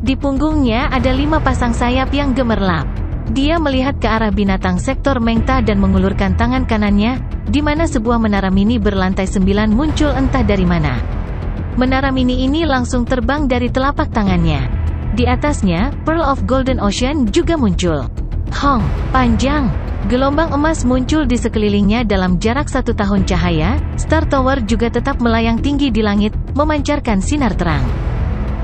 Di punggungnya ada 5 pasang sayap yang gemerlap. Dia melihat ke arah binatang sektor Meng Ta dan mengulurkan tangan kanannya, di mana sebuah menara mini berlantai 9 muncul entah dari mana. Menara mini ini langsung terbang dari telapak tangannya. Di atasnya, Pearl of Golden Ocean juga muncul. Panjang. Gelombang emas muncul di sekelilingnya dalam jarak 1 tahun cahaya. Star Tower juga tetap melayang tinggi di langit, memancarkan sinar terang.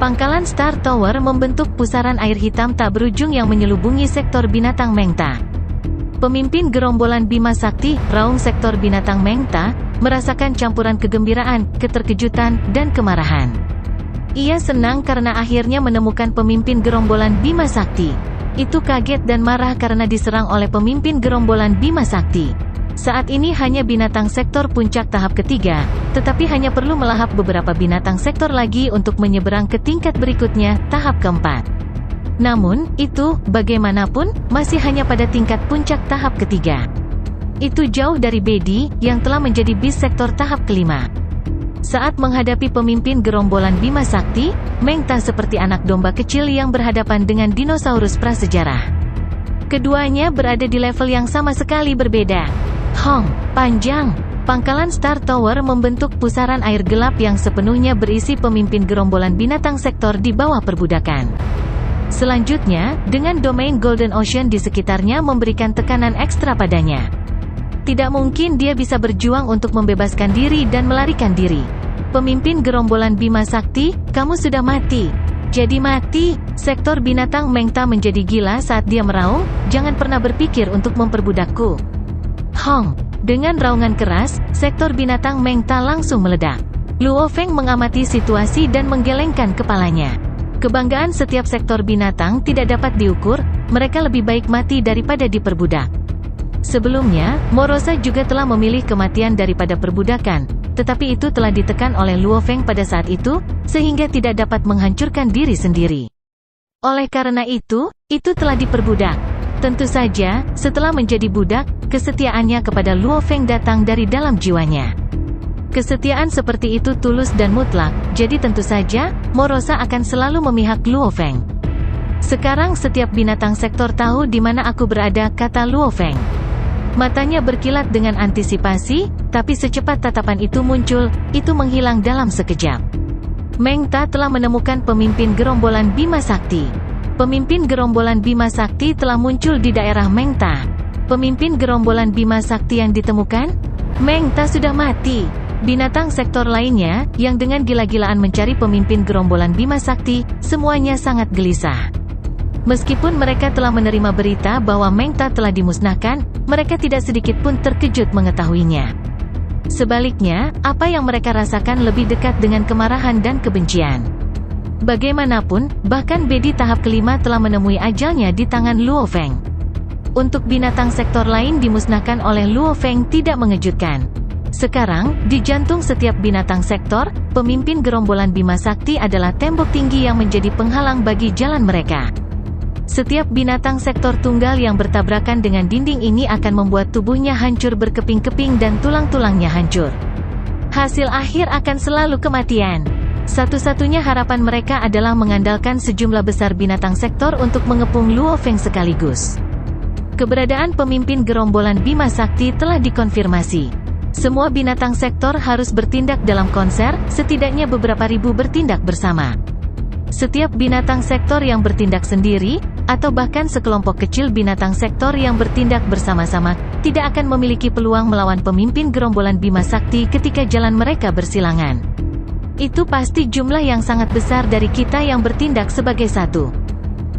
Pangkalan Star Tower membentuk pusaran air hitam tak berujung yang menyelubungi sektor binatang Meng Ta. Pemimpin gerombolan Bima Sakti, Raung sektor binatang Meng Ta, merasakan campuran kegembiraan, keterkejutan, dan kemarahan. Ia senang karena akhirnya menemukan pemimpin gerombolan Bima Sakti. Itu kaget dan marah karena diserang oleh pemimpin gerombolan Bima Sakti. Saat ini hanya binatang sektor puncak tahap ketiga, tetapi hanya perlu melahap beberapa binatang sektor lagi untuk menyeberang ke tingkat berikutnya, tahap keempat. Namun, itu, bagaimanapun, masih hanya pada tingkat puncak tahap ketiga. Itu jauh dari Bedi, yang telah menjadi bis sektor tahap kelima. Saat menghadapi pemimpin gerombolan Bima Sakti, Meng Ta seperti anak domba kecil yang berhadapan dengan dinosaurus prasejarah. Keduanya berada di level yang sama sekali berbeda. Panjang. Pangkalan Star Tower membentuk pusaran air gelap yang sepenuhnya berisi pemimpin gerombolan binatang sektor di bawah perbudakan. Selanjutnya, dengan domain Golden Ocean di sekitarnya memberikan tekanan ekstra padanya. Tidak mungkin dia bisa berjuang untuk membebaskan diri dan melarikan diri. Pemimpin gerombolan Bima Sakti, kamu sudah mati. Jadi mati. Sektor binatang Meng Ta menjadi gila saat dia meraung, jangan pernah berpikir untuk memperbudakku. Dengan raungan keras, sektor binatang Meng Ta langsung meledak. Luo Feng mengamati situasi dan menggelengkan kepalanya. Kebanggaan setiap sektor binatang tidak dapat diukur, mereka lebih baik mati daripada diperbudak. Sebelumnya, Morosa juga telah memilih kematian daripada perbudakan, tetapi itu telah ditekan oleh Luo Feng pada saat itu, sehingga tidak dapat menghancurkan diri sendiri. Oleh karena itu telah diperbudak. Tentu saja, setelah menjadi budak, kesetiaannya kepada Luo Feng datang dari dalam jiwanya. Kesetiaan seperti itu tulus dan mutlak, jadi tentu saja, Morosa akan selalu memihak Luo Feng. Sekarang setiap binatang sektor tahu di mana aku berada, kata Luo Feng. Matanya berkilat dengan antisipasi, tapi secepat tatapan itu muncul, itu menghilang dalam sekejap. Meng Ta telah menemukan pemimpin gerombolan Bima Sakti. Pemimpin gerombolan Bima Sakti telah muncul di daerah Meng Ta. Pemimpin gerombolan Bima Sakti yang ditemukan? Meng Ta sudah mati. Binatang sektor lainnya, yang dengan gila-gilaan mencari pemimpin gerombolan Bima Sakti, semuanya sangat gelisah. Meskipun mereka telah menerima berita bahwa Meng Ta telah dimusnahkan, mereka tidak sedikit pun terkejut mengetahuinya. Sebaliknya, apa yang mereka rasakan lebih dekat dengan kemarahan dan kebencian. Bagaimanapun, bahkan Bedi tahap kelima telah menemui ajalnya di tangan Luo Feng. Untuk binatang sektor lain dimusnahkan oleh Luo Feng tidak mengejutkan. Sekarang, di jantung setiap binatang sektor, pemimpin gerombolan Bima Sakti adalah tembok tinggi yang menjadi penghalang bagi jalan mereka. Setiap binatang sektor tunggal yang bertabrakan dengan dinding ini akan membuat tubuhnya hancur berkeping-keping dan tulang-tulangnya hancur. Hasil akhir akan selalu kematian. Satu-satunya harapan mereka adalah mengandalkan sejumlah besar binatang sektor untuk mengepung Luo Feng sekaligus. Keberadaan pemimpin gerombolan Bima Sakti telah dikonfirmasi. Semua binatang sektor harus bertindak dalam konser, setidaknya beberapa ribu bertindak bersama. Setiap binatang sektor yang bertindak sendiri, atau bahkan sekelompok kecil binatang sektor yang bertindak bersama-sama, tidak akan memiliki peluang melawan pemimpin gerombolan Bima Sakti ketika jalan mereka bersilangan. Itu pasti jumlah yang sangat besar dari kita yang bertindak sebagai satu.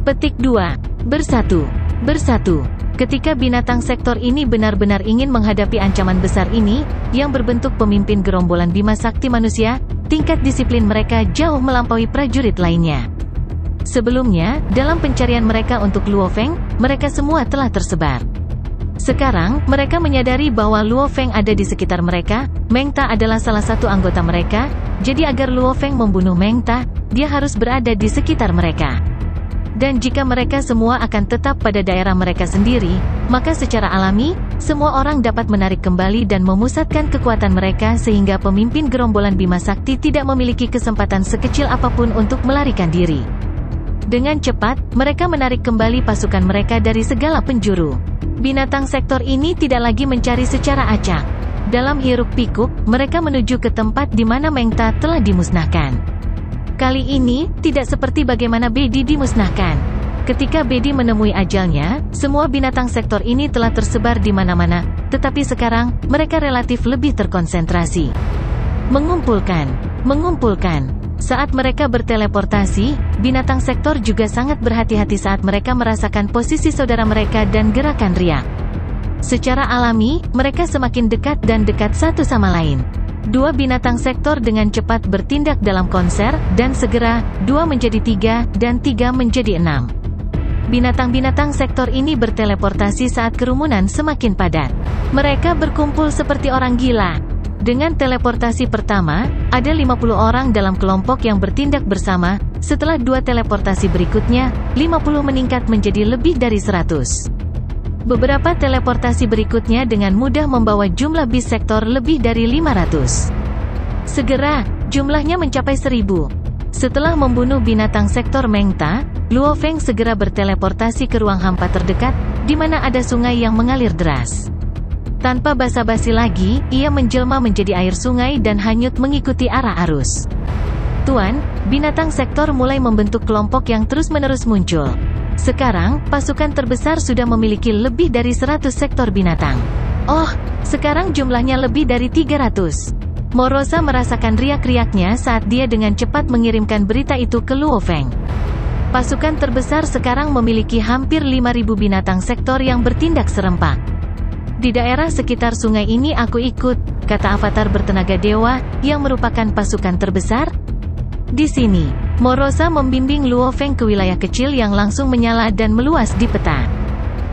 Petik 2. Bersatu. Bersatu. Ketika binatang sektor ini benar-benar ingin menghadapi ancaman besar ini, yang berbentuk pemimpin gerombolan Bima Sakti manusia, tingkat disiplin mereka jauh melampaui prajurit lainnya. Sebelumnya, dalam pencarian mereka untuk Luo Feng, mereka semua telah tersebar. Sekarang, mereka menyadari bahwa Luo Feng ada di sekitar mereka, Meng Ta adalah salah satu anggota mereka, jadi agar Luo Feng membunuh Meng Ta, dia harus berada di sekitar mereka. Dan jika mereka semua akan tetap pada daerah mereka sendiri, maka secara alami, semua orang dapat menarik kembali dan memusatkan kekuatan mereka sehingga pemimpin gerombolan Bima Sakti tidak memiliki kesempatan sekecil apapun untuk melarikan diri. Dengan cepat, mereka menarik kembali pasukan mereka dari segala penjuru. Binatang sektor ini tidak lagi mencari secara acak. Dalam hiruk-pikuk, mereka menuju ke tempat di mana Meng Ta telah dimusnahkan. Kali ini, tidak seperti bagaimana Bedi dimusnahkan. Ketika Bedi menemui ajalnya, semua binatang sektor ini telah tersebar di mana-mana, tetapi sekarang, mereka relatif lebih terkonsentrasi. Mengumpulkan. Saat mereka berteleportasi, binatang sektor juga sangat berhati-hati saat mereka merasakan posisi saudara mereka dan gerakan riak. Secara alami, mereka semakin dekat dan dekat satu sama lain. Dua binatang sektor dengan cepat bertindak dalam konser, dan segera, 2 menjadi 3, dan 3 menjadi 6. Binatang-binatang sektor ini berteleportasi saat kerumunan semakin padat. Mereka berkumpul seperti orang gila. Dengan teleportasi pertama, ada 50 orang dalam kelompok yang bertindak bersama, setelah 2 teleportasi berikutnya, 50 meningkat menjadi lebih dari 100. Beberapa teleportasi berikutnya dengan mudah membawa jumlah bis sektor lebih dari 500. Segera, jumlahnya mencapai 1000. Setelah membunuh binatang sektor Meng Ta, Luo Feng segera berteleportasi ke ruang hampa terdekat, di mana ada sungai yang mengalir deras. Tanpa basa-basi lagi, ia menjelma menjadi air sungai dan hanyut mengikuti arah arus. Tuan, binatang sektor mulai membentuk kelompok yang terus-menerus muncul. Sekarang, pasukan terbesar sudah memiliki lebih dari 100 sektor binatang. Oh, sekarang jumlahnya lebih dari 300. Morosa merasakan riak-riaknya saat dia dengan cepat mengirimkan berita itu ke Luo Feng. Pasukan terbesar sekarang memiliki hampir 5.000 binatang sektor yang bertindak serempak. Di daerah sekitar sungai ini aku ikut, kata avatar bertenaga dewa, yang merupakan pasukan terbesar. Di sini, Morosa membimbing Luo Feng ke wilayah kecil yang langsung menyala dan meluas di peta.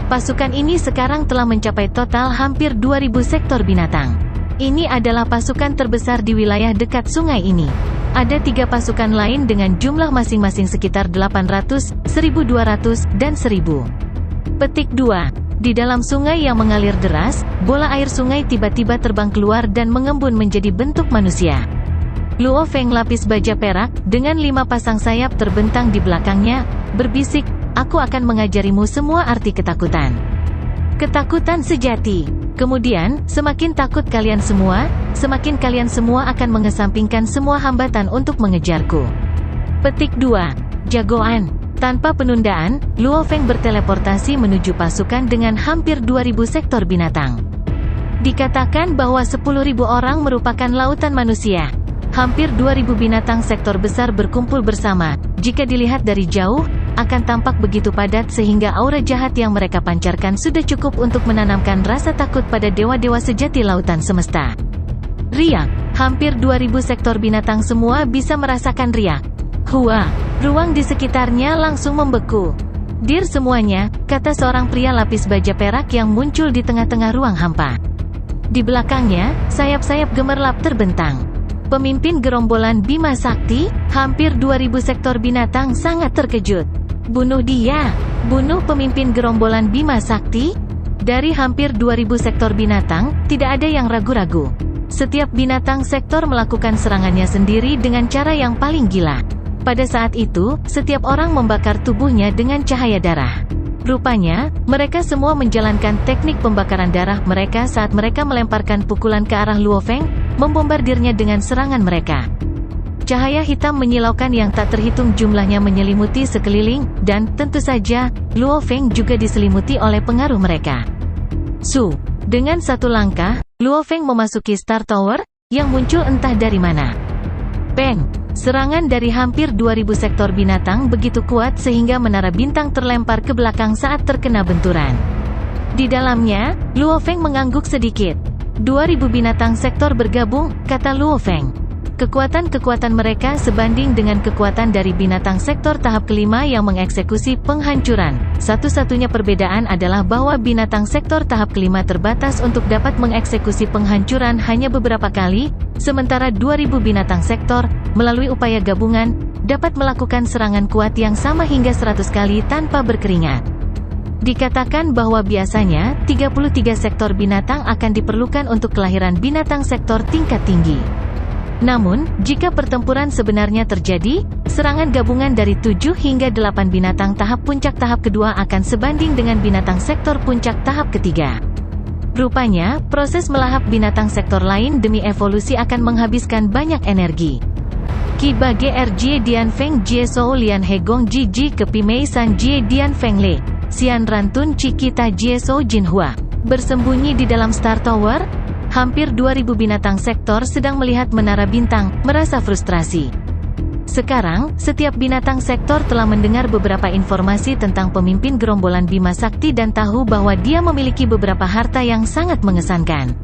Pasukan ini sekarang telah mencapai total hampir 2.000 sektor binatang. Ini adalah pasukan terbesar di wilayah dekat sungai ini. Ada 3 pasukan lain dengan jumlah masing-masing sekitar 800, 1200, dan 1000. Petik 2. Di dalam sungai yang mengalir deras, bola air sungai tiba-tiba terbang keluar dan mengembun menjadi bentuk manusia. Luo Feng lapis baja perak, dengan 5 pasang sayap terbentang di belakangnya, berbisik, aku akan mengajarimu semua arti ketakutan. Ketakutan sejati. Kemudian, semakin takut kalian semua, semakin kalian semua akan mengesampingkan semua hambatan untuk mengejarku. Petik 2. Jagoan. Tanpa penundaan, Luo Feng berteleportasi menuju pasukan dengan hampir 2000 sektor binatang. Dikatakan bahwa 10.000 orang merupakan lautan manusia. Hampir 2000 binatang sektor besar berkumpul bersama. Jika dilihat dari jauh, akan tampak begitu padat sehingga aura jahat yang mereka pancarkan sudah cukup untuk menanamkan rasa takut pada dewa-dewa sejati lautan semesta. Riak. Hampir 2000 sektor binatang semua bisa merasakan riak. Hua. Ruang di sekitarnya langsung membeku. "Dir semuanya," kata seorang pria lapis baja perak yang muncul di tengah-tengah ruang hampa. Di belakangnya, sayap-sayap gemerlap terbentang. Pemimpin gerombolan Bima Sakti, hampir 2000 sektor binatang sangat terkejut. "Bunuh dia! Bunuh pemimpin gerombolan Bima Sakti!" Dari hampir 2000 sektor binatang, tidak ada yang ragu-ragu. Setiap binatang sektor melakukan serangannya sendiri dengan cara yang paling gila. Pada saat itu, setiap orang membakar tubuhnya dengan cahaya darah. Rupanya, mereka semua menjalankan teknik pembakaran darah mereka saat mereka melemparkan pukulan ke arah Luo Feng, membombardirnya dengan serangan mereka. Cahaya hitam menyilaukan yang tak terhitung jumlahnya menyelimuti sekeliling, dan, tentu saja, Luo Feng juga diselimuti oleh pengaruh mereka. Dengan satu langkah, Luo Feng memasuki Star Tower, yang muncul entah dari mana. Peng! Serangan dari hampir 2000 sektor binatang begitu kuat sehingga menara bintang terlempar ke belakang saat terkena benturan. Di dalamnya, Luo Feng mengangguk sedikit. 2000 binatang sektor bergabung, kata Luo Feng. Kekuatan-kekuatan mereka sebanding dengan kekuatan dari binatang sektor tahap kelima yang mengeksekusi penghancuran. Satu-satunya perbedaan adalah bahwa binatang sektor tahap kelima terbatas untuk dapat mengeksekusi penghancuran hanya beberapa kali, sementara 2000 binatang sektor, melalui upaya gabungan, dapat melakukan serangan kuat yang sama hingga 100 kali tanpa berkeringat. Dikatakan bahwa biasanya, 33 sektor binatang akan diperlukan untuk kelahiran binatang sektor tingkat tinggi. Namun, jika pertempuran sebenarnya terjadi, serangan gabungan dari 7 hingga 8 binatang tahap puncak tahap kedua akan sebanding dengan binatang sektor puncak tahap ketiga. Rupanya, proses melahap binatang sektor lain demi evolusi akan menghabiskan banyak energi. Kiba GRJ Dian Feng Jie Sou Lian Hegong Ji Ji Kepi Mei San Jie Dian Feng Le, Xian Rantun Cikita Jie Sou Jinhua. Bersembunyi di dalam Star Tower, hampir 2000 binatang sektor sedang melihat menara bintang, merasa frustrasi. Sekarang, setiap binatang sektor telah mendengar beberapa informasi tentang pemimpin gerombolan Bima Sakti dan tahu bahwa dia memiliki beberapa harta yang sangat mengesankan.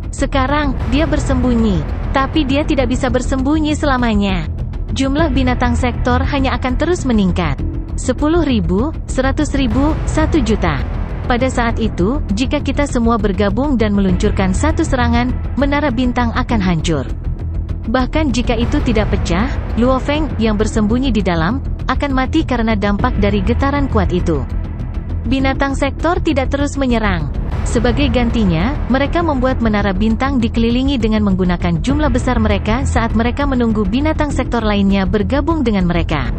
Sekarang, dia bersembunyi, tapi dia tidak bisa bersembunyi selamanya. Jumlah binatang sektor hanya akan terus meningkat. 10.000, 100.000, 1 juta. Pada saat itu, jika kita semua bergabung dan meluncurkan satu serangan, menara bintang akan hancur. Bahkan jika itu tidak pecah, Luo Feng, yang bersembunyi di dalam, akan mati karena dampak dari getaran kuat itu. Binatang sektor tidak terus menyerang. Sebagai gantinya, mereka membuat menara bintang dikelilingi dengan menggunakan jumlah besar mereka saat mereka menunggu binatang sektor lainnya bergabung dengan mereka.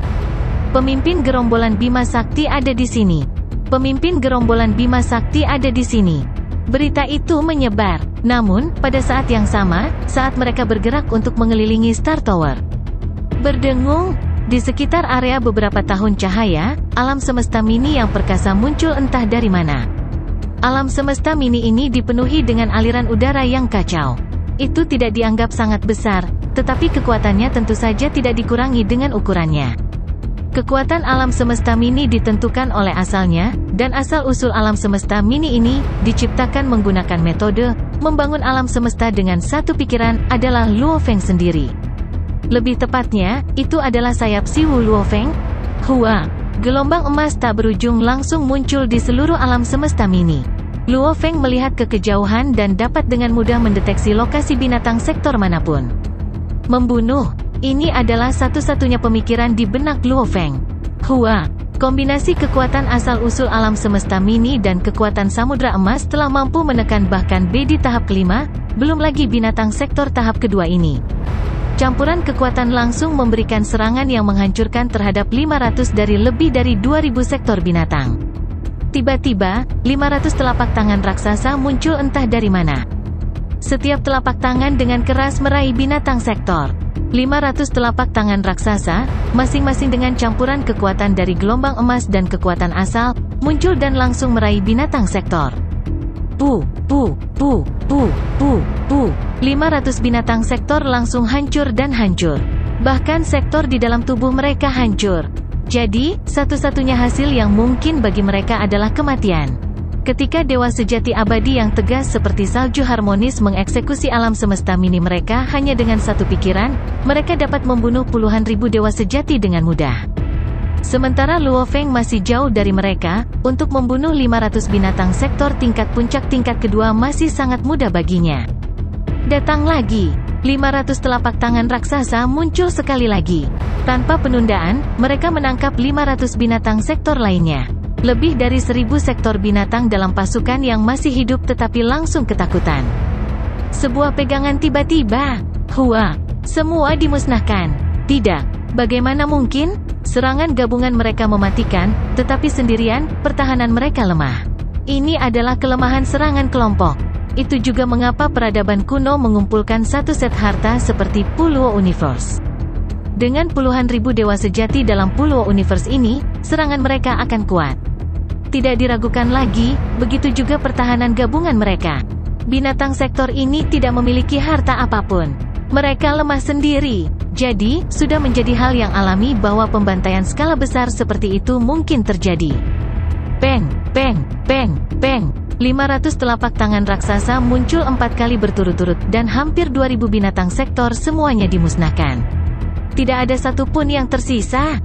Pemimpin gerombolan Bima Sakti ada di sini. Pemimpin gerombolan Bima Sakti ada di sini. Berita itu menyebar. Namun, pada saat yang sama, saat mereka bergerak untuk mengelilingi Star Tower, berdengung, di sekitar area beberapa tahun cahaya, alam semesta mini yang perkasa muncul entah dari mana. Alam semesta mini ini dipenuhi dengan aliran udara yang kacau. Itu tidak dianggap sangat besar, tetapi kekuatannya tentu saja tidak dikurangi dengan ukurannya. Kekuatan alam semesta mini ditentukan oleh asalnya, dan asal-usul alam semesta mini ini, diciptakan menggunakan metode, membangun alam semesta dengan satu pikiran, adalah Luo Feng sendiri. Lebih tepatnya, itu adalah sayap Siwu Luo Feng. Hua! Gelombang emas tak berujung langsung muncul di seluruh alam semesta mini. Luo Feng melihat ke kejauhan dan dapat dengan mudah mendeteksi lokasi binatang sektor manapun. Membunuh! Ini adalah satu-satunya pemikiran di benak Luo Feng. Hua! Kombinasi kekuatan asal-usul alam semesta mini dan kekuatan samudra emas telah mampu menekan bahkan B di tahap kelima, belum lagi binatang sektor tahap kedua ini. Campuran kekuatan langsung memberikan serangan yang menghancurkan terhadap 500 dari lebih dari 2000 sektor binatang. tiba-tiba, 500 telapak tangan raksasa muncul entah dari mana. Setiap telapak tangan dengan keras meraih binatang sektor. 500 telapak tangan raksasa, masing-masing dengan campuran kekuatan dari gelombang emas dan kekuatan asal, muncul dan langsung meraih binatang sektor. Pu, pu, pu, pu, pu, pu. 500 binatang sektor langsung hancur dan hancur. Bahkan sektor di dalam tubuh mereka hancur. Jadi, satu-satunya hasil yang mungkin bagi mereka adalah kematian. Ketika dewa sejati abadi yang tegas seperti salju harmonis mengeksekusi alam semesta mini mereka hanya dengan satu pikiran, mereka dapat membunuh puluhan ribu dewa sejati dengan mudah. Sementara Luo Feng masih jauh dari mereka, untuk membunuh 500 binatang sektor tingkat puncak tingkat kedua masih sangat mudah baginya. Datang lagi. 500 telapak tangan raksasa muncul sekali lagi. Tanpa penundaan, mereka menangkap 500 binatang sektor lainnya. Lebih dari 1000 sektor binatang dalam pasukan yang masih hidup tetapi langsung ketakutan. Sebuah pegangan tiba-tiba. Hua! Semua dimusnahkan. Tidak. Bagaimana mungkin? Serangan gabungan mereka mematikan, tetapi sendirian, pertahanan mereka lemah. Ini adalah kelemahan serangan kelompok. Itu juga mengapa peradaban kuno mengumpulkan satu set harta seperti Puluo Universe. Dengan puluhan ribu dewa sejati dalam Puluo Universe ini, serangan mereka akan kuat. Tidak diragukan lagi, begitu juga pertahanan gabungan mereka. Binatang sektor ini tidak memiliki harta apapun. Mereka lemah sendiri. Jadi, sudah menjadi hal yang alami bahwa pembantaian skala besar seperti itu mungkin terjadi. Peng, peng, peng, peng. 500 telapak tangan raksasa muncul 4 kali berturut-turut dan hampir 2000 binatang sektor semuanya dimusnahkan. Tidak ada satupun yang tersisa.